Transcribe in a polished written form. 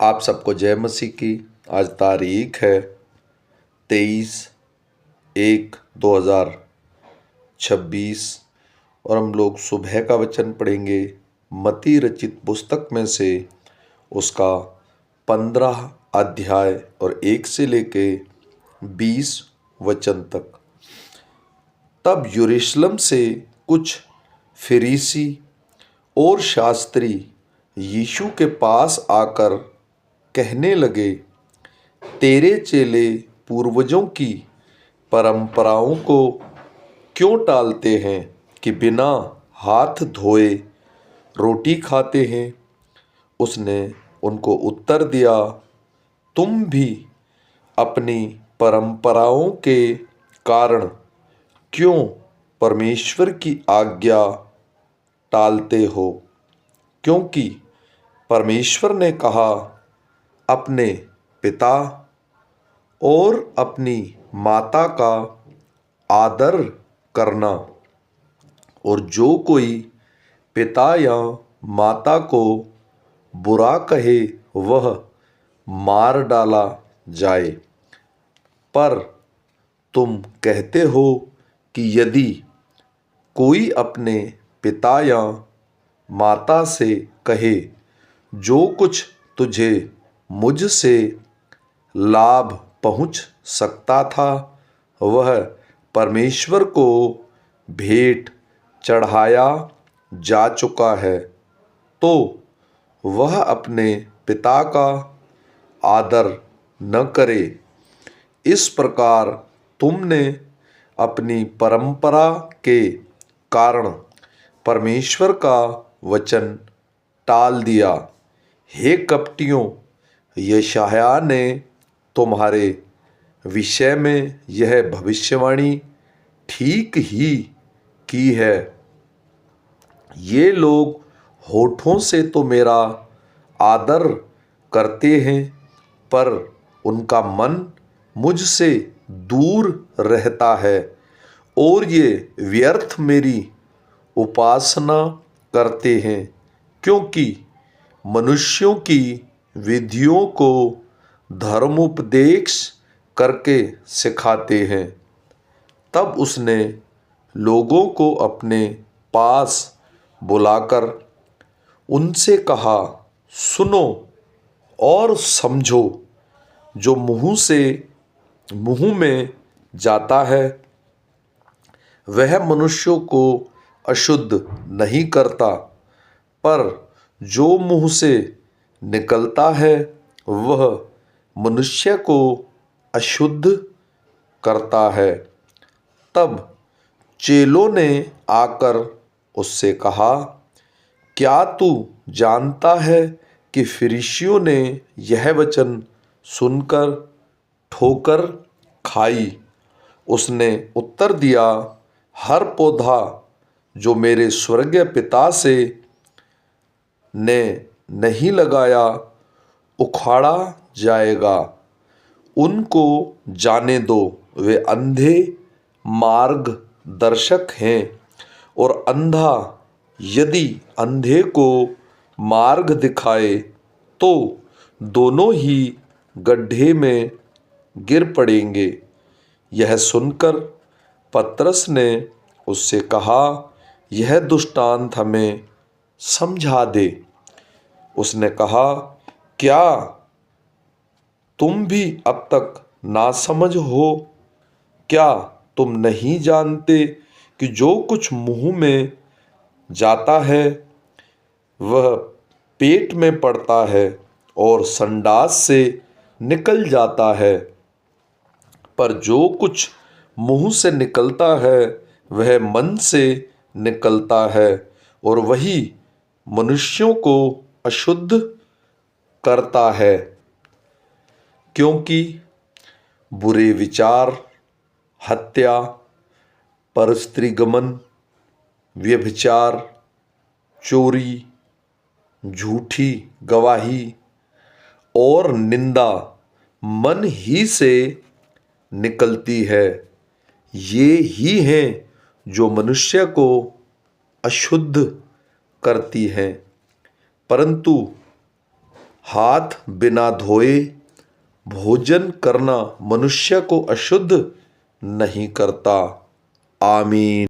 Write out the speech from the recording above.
आप सबको जय मसीह की। आज तारीख है 23/1/2026 और हम लोग सुबह का वचन पढ़ेंगे मत्ती रचित पुस्तक में से उसका 15 अध्याय और 1 से लेके 20 वचन तक। तब यरूशलेम से कुछ फरीसी और शास्त्री यीशु के पास आकर कहने लगे, तेरे चेले पूर्वजों की परंपराओं को क्यों टालते हैं कि बिना हाथ धोए रोटी खाते हैं? उसने उनको उत्तर दिया, तुम भी अपनी परंपराओं के कारण क्यों परमेश्वर की आज्ञा टालते हो? क्योंकि परमेश्वर ने कहा, अपने पिता और अपनी माता का आदर करना, और जो कोई पिता या माता को बुरा कहे वह मार डाला जाए। पर तुम कहते हो कि यदि कोई अपने पिता या माता से कहे, जो कुछ तुझे मुझसे लाभ पहुँच सकता था वह परमेश्वर को भेंट चढ़ाया जा चुका है, तो वह अपने पिता का आदर न करे। इस प्रकार तुमने अपनी परंपरा के कारण परमेश्वर का वचन टाल दिया। हे कपटियों, यशायाह ने तुम्हारे विषय में यह भविष्यवाणी ठीक ही की है। ये लोग होठों से तो मेरा आदर करते हैं, पर उनका मन मुझसे दूर रहता है, और ये व्यर्थ मेरी उपासना करते हैं, क्योंकि मनुष्यों की विधियों को धर्मोपदेश करके सिखाते हैं। तब उसने लोगों को अपने पास बुलाकर उनसे कहा, सुनो और समझो। जो मुंह से मुंह में जाता है वह मनुष्यों को अशुद्ध नहीं करता, पर जो मुंह से निकलता है वह मनुष्य को अशुद्ध करता है। तब चेलों ने आकर उससे कहा, क्या तू जानता है कि फरीसियों ने यह वचन सुनकर ठोकर खाई? उसने उत्तर दिया, हर पौधा जो मेरे स्वर्गीय पिता से ने नहीं लगाया उखाड़ा जाएगा। उनको जाने दो, वे अंधे मार्गदर्शक हैं, और अंधा यदि अंधे को मार्ग दिखाए तो दोनों ही गड्ढे में गिर पड़ेंगे। यह सुनकर पतरस ने उससे कहा, यह दृष्टांत हमें समझा दे। उसने कहा, क्या तुम भी अब तक नासमझ हो? क्या तुम नहीं जानते कि जो कुछ मुंह में जाता है वह पेट में पड़ता है और संडास से निकल जाता है? पर जो कुछ मुंह से निकलता है वह मन से निकलता है, और वही मनुष्यों को अशुद्ध करता है। क्योंकि बुरे विचार, हत्या, परस्त्रीगमन, व्यभिचार, चोरी, झूठी गवाही और निंदा मन ही से निकलती है। ये ही हैं जो मनुष्य को अशुद्ध करती हैं। परंतु हाथ बिना धोए भोजन करना मनुष्य को अशुद्ध नहीं करता। आमीन।